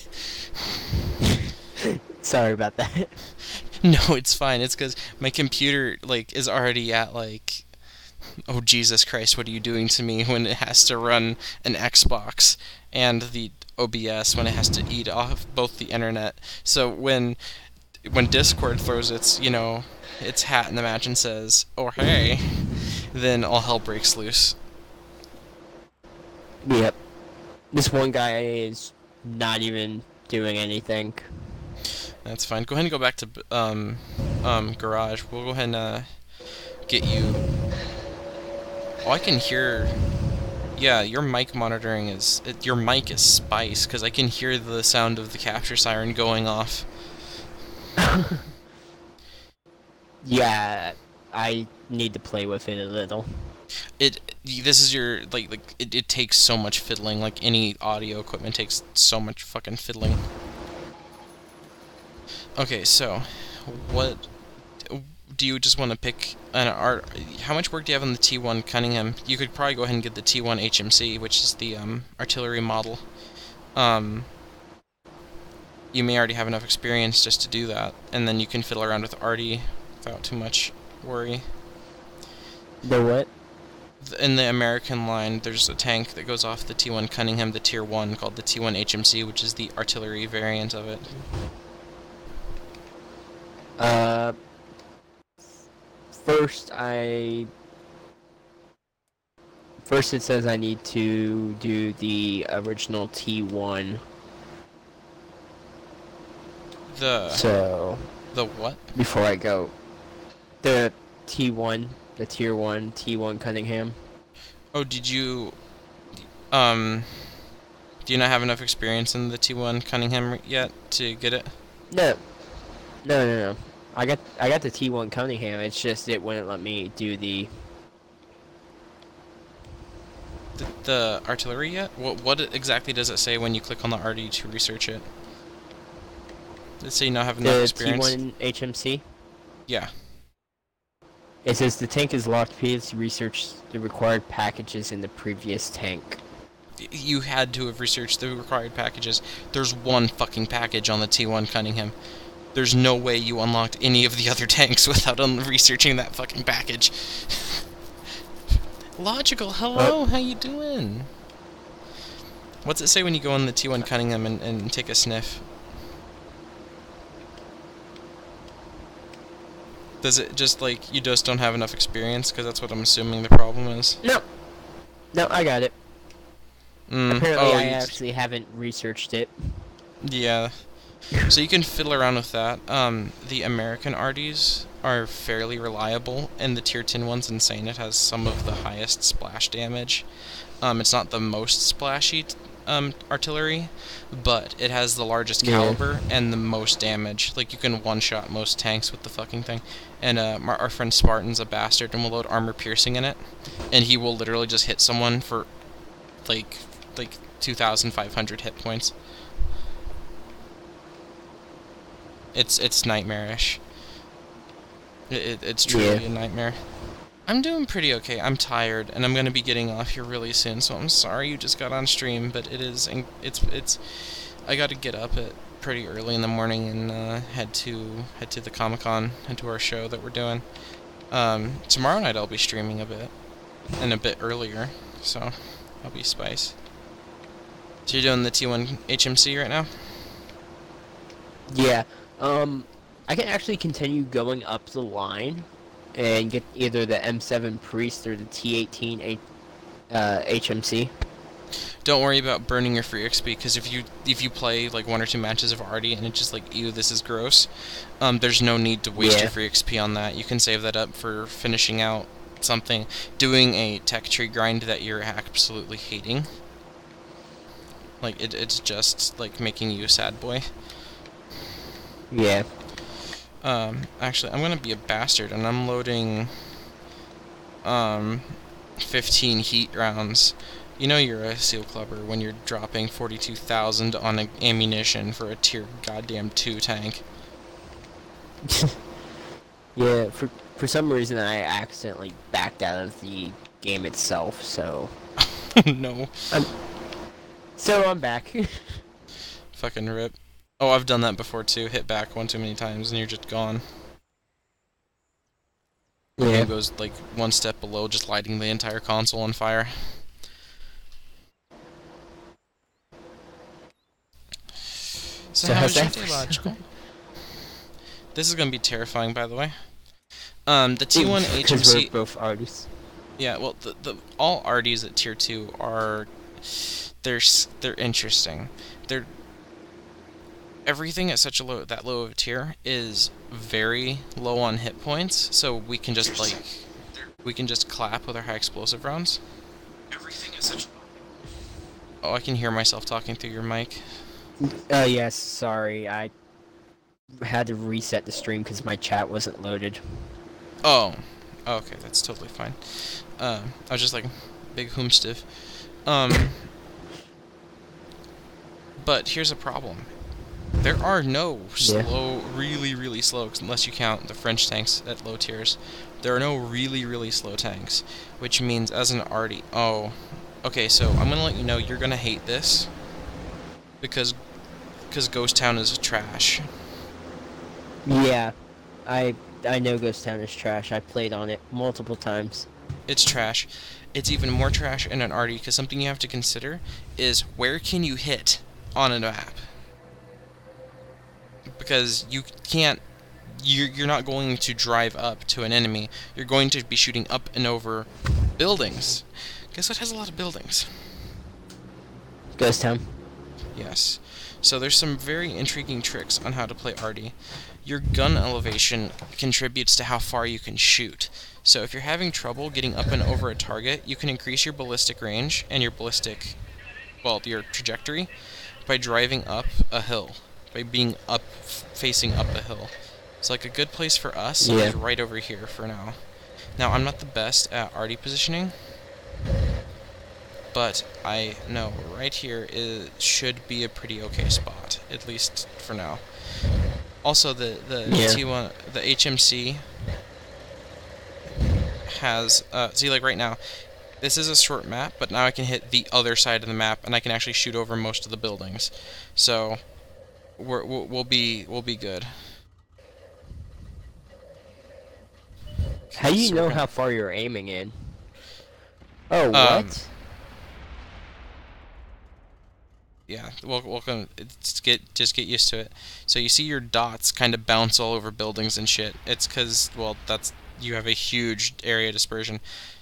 [SPEAKER 2] Sorry about that.
[SPEAKER 1] No, it's fine. It's because my computer, like, is already at, like... Oh, Jesus Christ, what are you doing to me when it has to run an Xbox? And the OBS when it has to eat off both the internet. So when Discord throws its, its hat in the match and says, "Oh hey," then all hell breaks loose.
[SPEAKER 2] Yep. This one guy is not even doing anything.
[SPEAKER 1] That's fine. Go ahead and go back to garage. We'll go ahead and get you. Oh, I can hear. Yeah, your mic monitoring is your mic is spice because I can hear the sound of the capture siren going off.
[SPEAKER 2] Yeah, I need to play with it a little.
[SPEAKER 1] This is your it takes so much fiddling. Like any audio equipment takes so much fucking fiddling. Okay, so what do you just want to pick an art? How much work do you have on the T1 Cunningham? You could probably go ahead and get the T1 HMC, which is the artillery model. You may already have enough experience just to do that, and then you can fiddle around with arty without too much worry.
[SPEAKER 2] The what?
[SPEAKER 1] In the American line, there's a tank that goes off the T1 Cunningham, the Tier 1, called the T1 HMC, which is the artillery variant of it.
[SPEAKER 2] First it says I need to do the original T1.
[SPEAKER 1] The what?
[SPEAKER 2] Before I go. The T1, the Tier 1, T1 Cunningham.
[SPEAKER 1] Oh, did you... Do you not have enough experience in the T1 Cunningham yet to get it?
[SPEAKER 2] No. No. I got the T1 Cunningham, it's just it wouldn't let me do the
[SPEAKER 1] artillery yet? What exactly does it say when you click on the RD to research it? Does it say you now have enough experience?
[SPEAKER 2] The T1 HMC?
[SPEAKER 1] Yeah.
[SPEAKER 2] It says the tank is locked. Please research the required packages in the previous tank.
[SPEAKER 1] You had to have researched the required packages. There's one fucking package on the T1 Cunningham. There's no way you unlocked any of the other tanks without researching that fucking package. Logical, hello, how you doing? What's it say when you go on the T1 Cunningham and take a sniff? Does it just you just don't have enough experience? Because that's what I'm assuming the problem is.
[SPEAKER 2] No, I got it. Apparently I actually haven't researched it.
[SPEAKER 1] Yeah. So you can fiddle around with that. The American RDs are fairly reliable, and the Tier 10 one's insane. It has some of the highest splash damage. It's not the most splashy artillery, but it has the largest caliber and the most damage. You can one-shot most tanks with the fucking thing. And our friend Spartan's a bastard and will load armor piercing in it, and he will literally just hit someone for 2,500 hit points. It's nightmarish. It's truly a nightmare. I'm doing pretty okay. I'm tired, and I'm gonna be getting off here really soon. So I'm sorry you just got on stream, but it's. I got to get up at pretty early in the morning and head to the Comic-Con, head to our show that we're doing. Tomorrow night I'll be streaming a bit, and a bit earlier, so I'll be spice. So you're doing the T1 HMC right now?
[SPEAKER 2] Yeah. I can actually continue going up the line and get either the M7 Priest or the T18 HMC.
[SPEAKER 1] Don't worry about burning your free XP, because if you play one or two matches of Arty and it's just ew, this is gross, there's no need to waste your free XP on that. You can save that up for finishing out something, doing a tech tree grind that you're absolutely hating. It's just making you a sad boy.
[SPEAKER 2] Yeah.
[SPEAKER 1] Actually, I'm gonna be a bastard, and I'm loading 15 heat rounds. You know you're a seal clubber when you're dropping 42,000 on ammunition for a tier goddamn 2 tank.
[SPEAKER 2] Yeah, for some reason I accidentally backed out of the game itself, so...
[SPEAKER 1] No.
[SPEAKER 2] I'm back.
[SPEAKER 1] Fucking rip. Oh, I've done that before too. Hit back one too many times and you're just gone. The game goes one step below, just lighting the entire console on fire. So
[SPEAKER 2] So
[SPEAKER 1] how
[SPEAKER 2] how's
[SPEAKER 1] was your
[SPEAKER 2] that
[SPEAKER 1] day,
[SPEAKER 2] for
[SPEAKER 1] Logical? This is gonna be terrifying, by the way. The T1
[SPEAKER 2] Because we're
[SPEAKER 1] HMC.
[SPEAKER 2] both artists.
[SPEAKER 1] Yeah, well, the all arties at tier 2 are they're interesting. They're everything at such a low of a tier is very low on hit points, so we can just clap with our high explosive rounds. Everything is such. Oh, I can hear myself talking through your mic.
[SPEAKER 2] Oh yes, sorry, I had to reset the stream because my chat wasn't loaded.
[SPEAKER 1] Oh, okay, that's totally fine. I was just like big hoomstiff. Um, but here's a problem. There are no
[SPEAKER 2] Yeah.
[SPEAKER 1] slow, really slow, unless you count the French tanks at low tiers. There are no really slow tanks, which means as an arty. Oh, okay. So I'm gonna let you know you're gonna hate this because Ghost Town is trash.
[SPEAKER 2] Yeah, I I know Ghost Town is trash. I played on it multiple times.
[SPEAKER 1] It's trash. It's even more trash in an arty because something you have to consider is where can you hit on a map, because you can't. You're not going to drive up to an enemy. You're going to be shooting up and over buildings. Guess what has a lot of buildings?
[SPEAKER 2] Ghost Town.
[SPEAKER 1] Yes. So there's some very intriguing tricks on how to play arty. Your gun elevation contributes to how far you can shoot. So if you're having trouble getting up and over a target, you can increase your ballistic range and your your trajectory by driving up a hill, by being facing up a hill. So like a good place for us
[SPEAKER 2] Yeah.
[SPEAKER 1] is right over here for now. Now I'm not the best at arty positioning, but I know right here should be a pretty okay spot, at least for now. Also, the
[SPEAKER 2] Yeah.
[SPEAKER 1] T1, the HMC has see, like right now, this is a short map, but now I can hit the other side of the map and I can actually shoot over most of the buildings. So we'll be good.
[SPEAKER 2] How do you
[SPEAKER 1] So we're
[SPEAKER 2] know
[SPEAKER 1] gonna
[SPEAKER 2] how far you're aiming in? Oh,
[SPEAKER 1] um
[SPEAKER 2] what?
[SPEAKER 1] yeah, welcome. Just get used to it. So you see your dots kind of bounce all over buildings and shit. It's because, well, you have a huge area dispersion.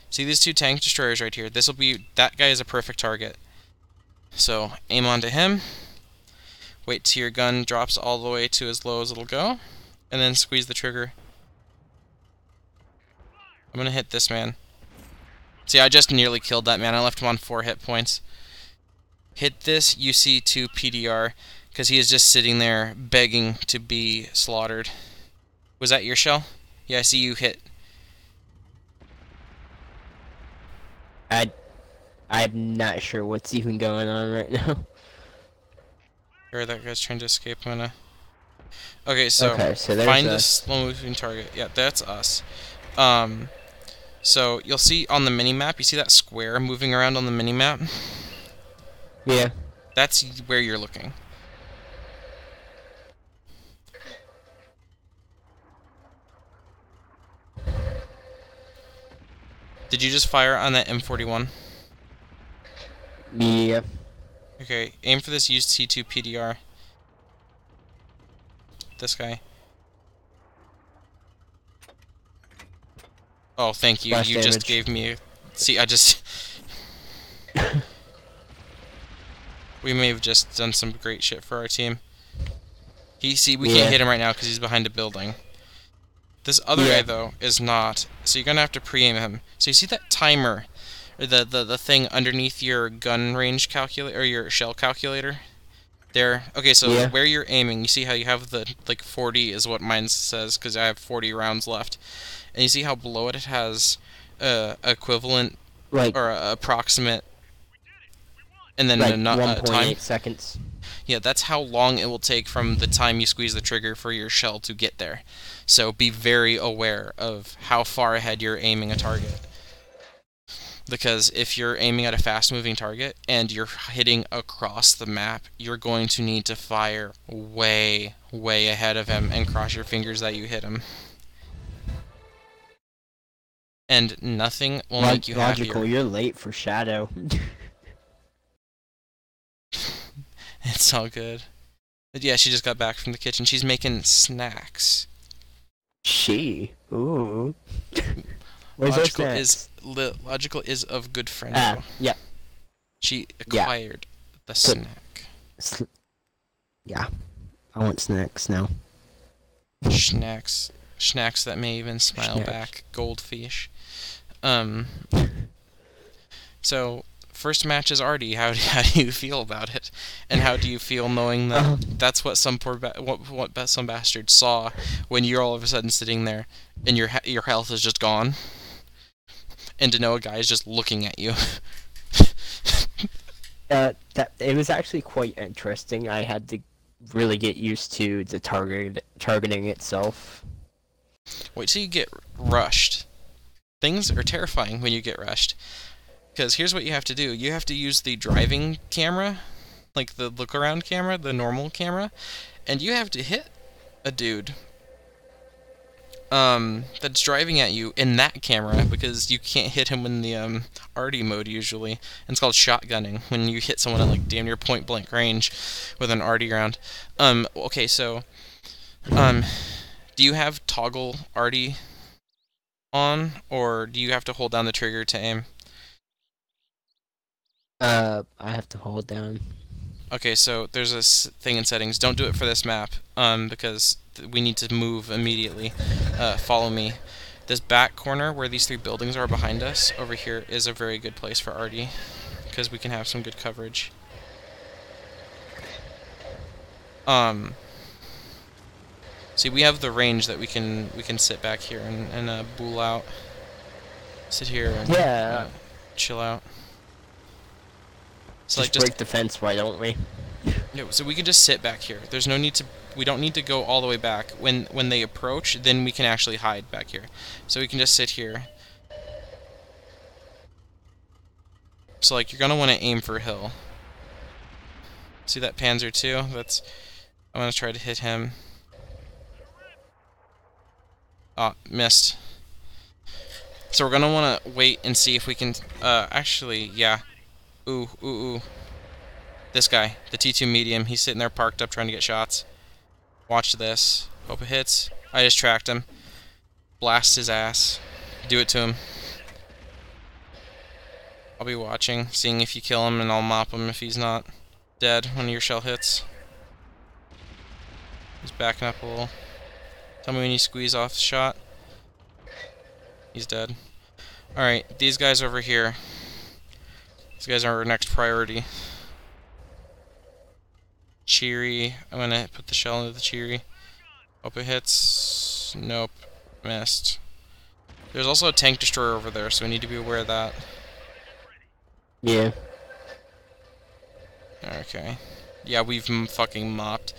[SPEAKER 1] See these two tank destroyers right here? That guy is a perfect target. So aim onto him. Wait till your gun drops all the way to as low as it'll go, and then squeeze the trigger. I'm gonna hit this man. See, I just nearly killed that man. I left him on 4 hit points. Hit this UC2 PDR, because he is just sitting there begging to be slaughtered. Was that your shell? Yeah, I see you hit.
[SPEAKER 2] I'm not sure what's even going on right now.
[SPEAKER 1] Or that guy's trying to escape. I'm gonna. Okay, so
[SPEAKER 2] Okay, so there's
[SPEAKER 1] find a
[SPEAKER 2] us.
[SPEAKER 1] slow moving target. Yeah, that's us. So you'll see on the mini map. You see that square moving around on the mini map?
[SPEAKER 2] Yeah.
[SPEAKER 1] That's where you're looking. Did you just fire on that M41?
[SPEAKER 2] Yeah.
[SPEAKER 1] Okay, aim for this UC2 PDR. This guy. Oh, thank you.
[SPEAKER 2] Splash
[SPEAKER 1] You just
[SPEAKER 2] damage.
[SPEAKER 1] gave me. See, I just. We may have just done some great shit for our team. We can't hit him right now because he's behind a building. This other guy, though, is not. So you're gonna have to pre-aim him. So you see that timer, or the thing underneath your gun range calculator, or your shell calculator? There. Okay, so where you're aiming, you see how you have the, like, 40 is what mine says, because I have 40 rounds left. And you see how below it has equivalent, or approximate, and then
[SPEAKER 2] like
[SPEAKER 1] a time?
[SPEAKER 2] 1.8 seconds.
[SPEAKER 1] Yeah, that's how long it will take from the time you squeeze the trigger for your shell to get there. So be very aware of how far ahead you're aiming a target. Because if you're aiming at a fast-moving target and you're hitting across the map, you're going to need to fire way ahead of him and cross your fingers that you hit him. And nothing will make you
[SPEAKER 2] Logical,
[SPEAKER 1] happier.
[SPEAKER 2] you're late for Shadow.
[SPEAKER 1] It's all good. But yeah, she just got back from the kitchen. She's making snacks.
[SPEAKER 2] Ooh. Where's those
[SPEAKER 1] Is
[SPEAKER 2] snacks?
[SPEAKER 1] logical is of good
[SPEAKER 2] Ah,
[SPEAKER 1] friendo.
[SPEAKER 2] yeah,
[SPEAKER 1] She
[SPEAKER 2] yeah.
[SPEAKER 1] acquired the
[SPEAKER 2] So,
[SPEAKER 1] snack.
[SPEAKER 2] yeah. I want snacks now.
[SPEAKER 1] Snacks that may even smile
[SPEAKER 2] Snacks.
[SPEAKER 1] back. Goldfish. Um. So first match is Artie. How do you feel about it? And how do you feel knowing that
[SPEAKER 2] Um,
[SPEAKER 1] that's what some some bastard saw when you're all of a sudden sitting there and your health is just gone, and to know a guy is just looking at you.
[SPEAKER 2] that it was actually quite interesting. I had to really get used to the targeting itself.
[SPEAKER 1] Wait till you get rushed. Things are terrifying when you get rushed. Because here's what you have to do. You have to use the driving camera, like the look around camera, the normal camera, and you have to hit a dude that's driving at you in that camera because you can't hit him in the arty mode usually. And it's called shotgunning when you hit someone at like damn near point blank range with an arty round. Okay, so um do you have toggle arty on, or do you have to hold down the trigger to aim?
[SPEAKER 2] I have to hold down.
[SPEAKER 1] Okay, so there's this thing in settings. Don't do it for this map, because we need to move immediately. Follow me. This back corner where these three buildings are behind us over here is a very good place for Artie, because we can have some good coverage. See, we have the range that we can sit back here and bool out, sit here and
[SPEAKER 2] Yeah.
[SPEAKER 1] chill out. So like
[SPEAKER 2] Just break the fence, why don't we?
[SPEAKER 1] yeah, so we can just sit back here. There's no need to. We don't need to go all the way back. When they approach, then we can actually hide back here. So we can just sit here. So like you're gonna want to aim for a hill. See that Panzer II? I'm gonna try to hit him. Ah, missed. So we're gonna want to wait and see if we can. Actually, yeah. Ooh, ooh, ooh. This guy, the T2 medium, he's sitting there parked up trying to get shots. Watch this. Hope it hits. I just tracked him. Blast his ass. Do it to him. I'll be watching, seeing if you kill him, and I'll mop him if he's not dead when your shell hits. He's backing up a little. Tell me when you squeeze off the shot. He's dead. Alright, these guys over here. These guys are our next priority. Cheery. I'm gonna put the shell into the Cheery. Hope it hits. Nope. Missed. There's also a tank destroyer over there, so we need to be aware of that.
[SPEAKER 2] Yeah.
[SPEAKER 1] Okay. Yeah, we've fucking mopped.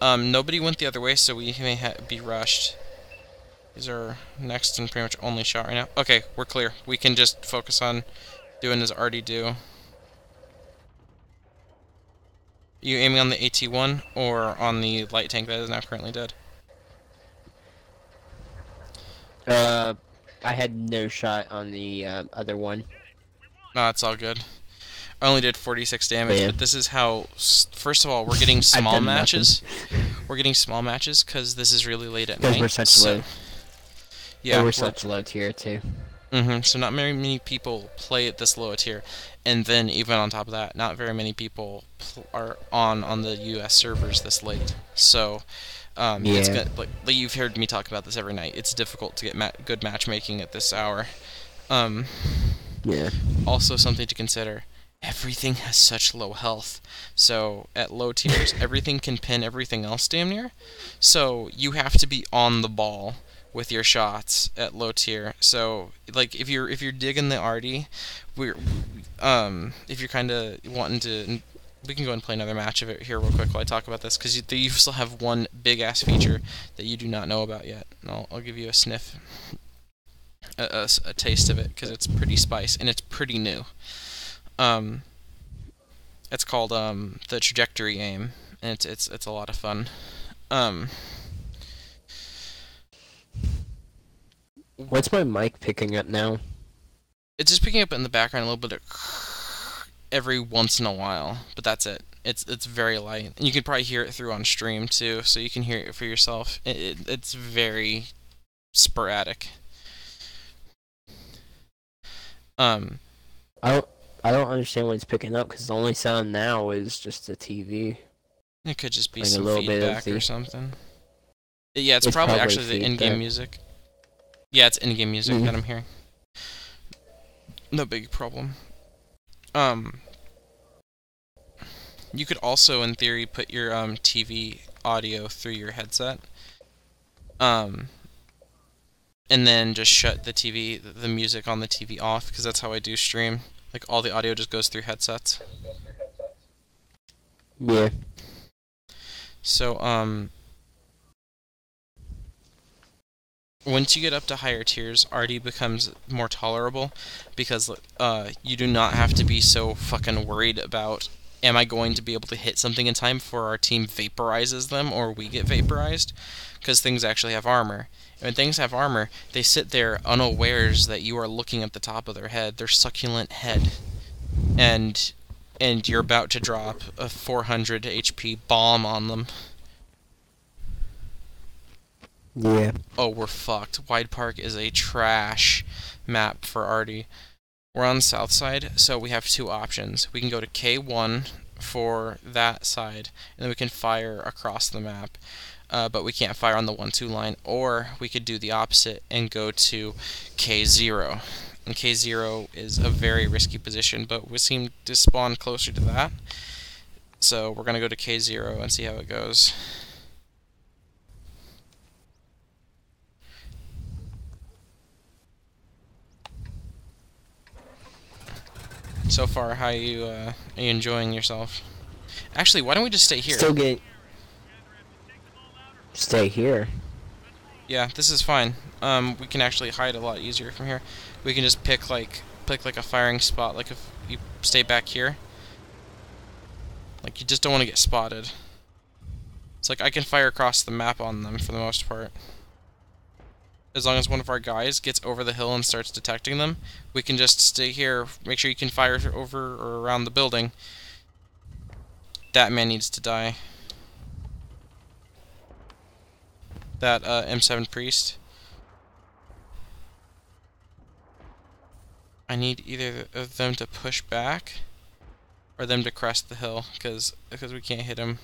[SPEAKER 1] Nobody went the other way, so we may be rushed. These are next and pretty much only shot right now. Okay, we're clear. We can just focus on doing as Artie do. You aiming on the AT-1 or on the light tank that is now currently dead?
[SPEAKER 2] I had no shot on the other one.
[SPEAKER 1] No, it's all good. I only did 46 damage,
[SPEAKER 2] Yeah.
[SPEAKER 1] but this is how. First of all, we're getting small
[SPEAKER 2] done
[SPEAKER 1] matches. We're getting small matches because this is really late at
[SPEAKER 2] Because
[SPEAKER 1] night.
[SPEAKER 2] we're such low.
[SPEAKER 1] Yeah,
[SPEAKER 2] we're such low tier too.
[SPEAKER 1] So not very many people play at this low tier, and then even on top of that, not very many people are on the U.S. servers this late. So, it's
[SPEAKER 2] Yeah.
[SPEAKER 1] like you've heard me talk about this every night. It's difficult to get good matchmaking at this hour.
[SPEAKER 2] Yeah.
[SPEAKER 1] Also something to consider. Everything has such low health. So at low tiers, everything can pin everything else damn near. So you have to be on the ball with your shots at low tier. So like if you're digging the RD, if you're kind of wanting to, we can go and play another match of it here real quick while I talk about this, because you still have one big ass feature that you do not know about yet. And I'll give you a sniff, a taste of it, because it's pretty spice and it's pretty new. It's called the trajectory aim, and it's a lot of fun.
[SPEAKER 2] What's my mic picking up now?
[SPEAKER 1] It's just picking up in the background a little bit of every once in a while, but that's it. It's very light. And you can probably hear it through on stream too, so you can hear it for yourself. It's very sporadic. Um,
[SPEAKER 2] I don't I don't understand what it's picking up because the only sound now is just the TV
[SPEAKER 1] it could just be
[SPEAKER 2] playing a
[SPEAKER 1] some
[SPEAKER 2] little bit of
[SPEAKER 1] feedback or
[SPEAKER 2] the.
[SPEAKER 1] something. Yeah, it's
[SPEAKER 2] It's
[SPEAKER 1] probably
[SPEAKER 2] probably
[SPEAKER 1] actually the in-game
[SPEAKER 2] feedback.
[SPEAKER 1] music. Yeah, it's in-game music that
[SPEAKER 2] Mm.
[SPEAKER 1] I'm hearing. No big problem. Um, you could also, in theory, put your TV audio through your headset. Um, and then just shut the TV, the music on the TV off, because that's how I do stream. Like all the audio just goes through headsets.
[SPEAKER 2] Yeah.
[SPEAKER 1] So once you get up to higher tiers, arty becomes more tolerable, because you do not have to be so fucking worried about, am I going to be able to hit something in time before our team vaporizes them or we get vaporized? Because things actually have armor. And when things have armor, they sit there unawares that you are looking at the top of their head, their succulent head, and you're about to drop a 400 HP bomb on them.
[SPEAKER 2] Yeah.
[SPEAKER 1] Oh, we're fucked. Wide Park is a trash map for arty. We're on the south side, so we have two options. We can go to K1 for that side, and then we can fire across the map. But we can't fire on the 1-2 line. Or we could do the opposite and go to K0. And K0 is a very risky position, but we seem to spawn closer to that. So we're going to go to K0 and see how it goes. So far, how are you enjoying yourself? Actually, why don't we just stay here?
[SPEAKER 2] Still get. Stay here.
[SPEAKER 1] Yeah, this is fine. We can actually hide a lot easier from here. We can just pick like a firing spot. Like if you stay back here, like you just don't want to get spotted. It's like I can fire across the map on them for the most part. As long as one of our guys gets over the hill and starts detecting them, we can just stay here. Make sure you can fire over or around the building. That man needs to die. That M7 priest. I need either of them to push back or them to crest the hill, because we can't hit him.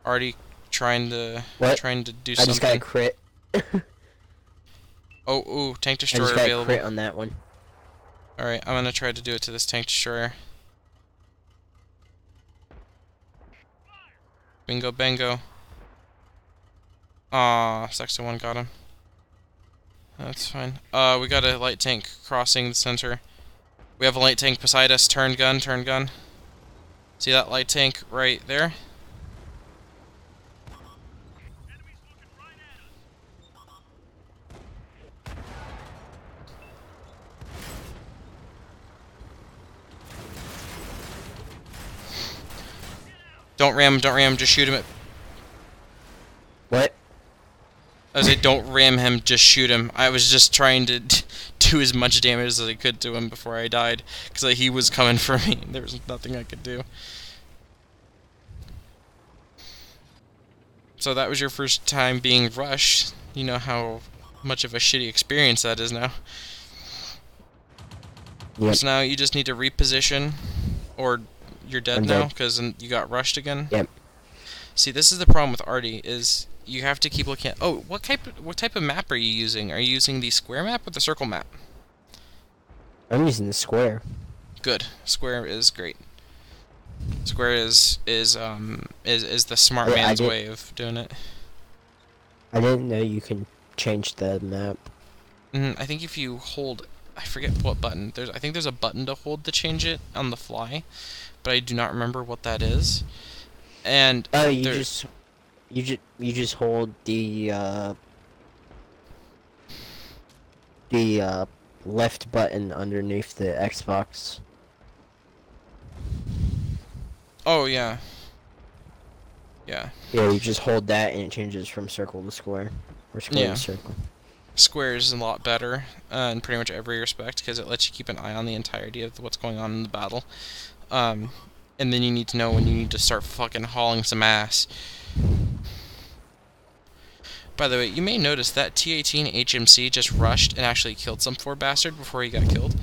[SPEAKER 1] Already trying to
[SPEAKER 2] What?
[SPEAKER 1] do
[SPEAKER 2] I
[SPEAKER 1] something.
[SPEAKER 2] just got a crit.
[SPEAKER 1] Oh, ooh, tank
[SPEAKER 2] I
[SPEAKER 1] destroyer
[SPEAKER 2] just got a
[SPEAKER 1] available.
[SPEAKER 2] crit on that one.
[SPEAKER 1] All right, I'm gonna try to do it to this tank destroyer. Bingo, bango. Aw, Sexton 1 got him. That's fine. We got a light tank crossing the center. We have a light tank beside us. Turn gun, turn gun. See that light tank right there? Don't ram him, just shoot him.
[SPEAKER 2] What?
[SPEAKER 1] I was like, don't ram him, just shoot him. I was just trying to do as much damage as I could to him before I died, because he was coming for me. There was nothing I could do. So that was your first time being rushed. You know how much of a shitty experience that is now.
[SPEAKER 2] Yep.
[SPEAKER 1] So now you just need to reposition, or you're dead
[SPEAKER 2] I'm
[SPEAKER 1] now,
[SPEAKER 2] dead.
[SPEAKER 1] because you got rushed again.
[SPEAKER 2] Yep.
[SPEAKER 1] See, this is the problem with arty, is you have to keep looking at... Oh, what type of map are you using? Are you using the square map or the circle map?
[SPEAKER 2] I'm using the square.
[SPEAKER 1] Good. Square is great. Square is the smart
[SPEAKER 2] I
[SPEAKER 1] man's
[SPEAKER 2] did-
[SPEAKER 1] way of doing it.
[SPEAKER 2] I didn't know you can change the map.
[SPEAKER 1] I think if you hold... I forget what button. I think there's a button to hold to change it on the fly, but I do not remember what that is. And
[SPEAKER 2] Oh, you just hold the left button underneath the Xbox.
[SPEAKER 1] oh yeah, yeah.
[SPEAKER 2] Yeah, you just hold that and it changes from circle to square, or square
[SPEAKER 1] Yeah.
[SPEAKER 2] to circle.
[SPEAKER 1] Square is a lot better in pretty much every respect, because it lets you keep an eye on the entirety of what's going on in the battle. And then you need to know when you need to start fucking hauling some ass. By the way, you may notice that T-18 HMC just rushed and actually killed some poor bastard before he got killed.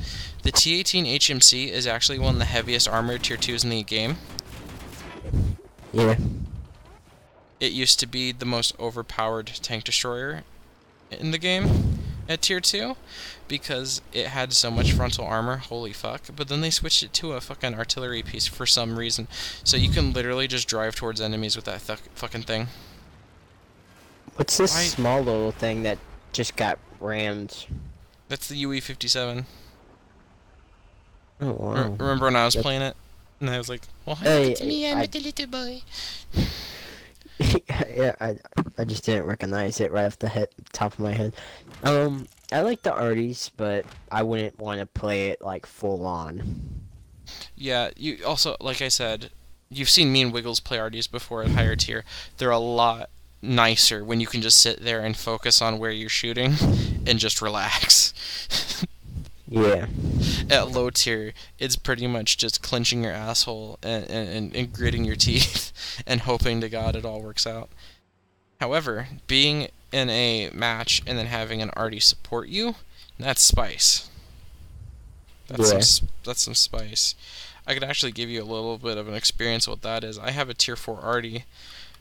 [SPEAKER 1] The T-18 HMC is actually one of the heaviest armored tier 2s in the game.
[SPEAKER 2] Yeah.
[SPEAKER 1] It used to be the most overpowered tank destroyer in the game at tier 2 because it had so much frontal armor, holy fuck. But then they switched it to a fucking artillery piece for some reason. So you can literally just drive towards enemies with that fucking thing.
[SPEAKER 2] What's this small little thing that just got rammed?
[SPEAKER 1] That's the UE-57.
[SPEAKER 2] Oh wow.
[SPEAKER 1] Remember when I was playing it? And I was like, well, hi, it's me, I'm the little boy.
[SPEAKER 2] Yeah, I just didn't recognize it right off the top of my head. I like the arties, but I wouldn't want to play it like full on.
[SPEAKER 1] Yeah, you also, like I said, you've seen me and Wiggles play arties before at higher tier. They're a lot nicer when you can just sit there and focus on where you're shooting and just relax.
[SPEAKER 2] Yeah.
[SPEAKER 1] At low tier, it's pretty much just clenching your asshole and gritting your teeth and hoping to God it all works out. However, being in a match and then having an arty support you, that's spice. That's some spice. I could actually give you a little bit of an experience what that is. I have a tier 4 arty.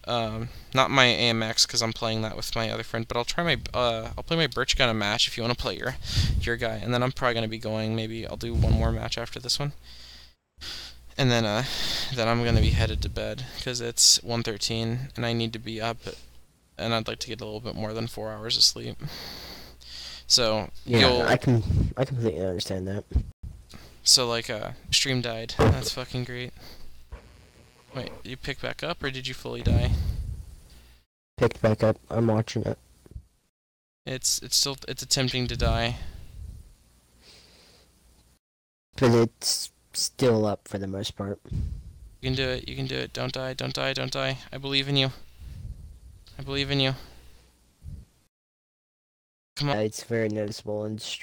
[SPEAKER 1] Not my AMX because I'm playing that with my other friend, but I'll play my Birch Gun a match if you want to play your guy, and then I'm probably gonna be going. Maybe I'll do one more match after this one, and then I'm gonna be headed to bed because it's 1:13 and I need to be up, and I'd like to get a little bit more than 4 hours of sleep. So
[SPEAKER 2] yeah, I completely understand that.
[SPEAKER 1] So like stream died. That's fucking great. Wait, you picked back up or did you fully die?
[SPEAKER 2] Picked back up. I'm watching it.
[SPEAKER 1] It's attempting to die.
[SPEAKER 2] But it's still up for the most part.
[SPEAKER 1] You can do it. You can do it. Don't die. Don't die. Don't die. I believe in you. I believe in you. Come on.
[SPEAKER 2] It's very noticeable in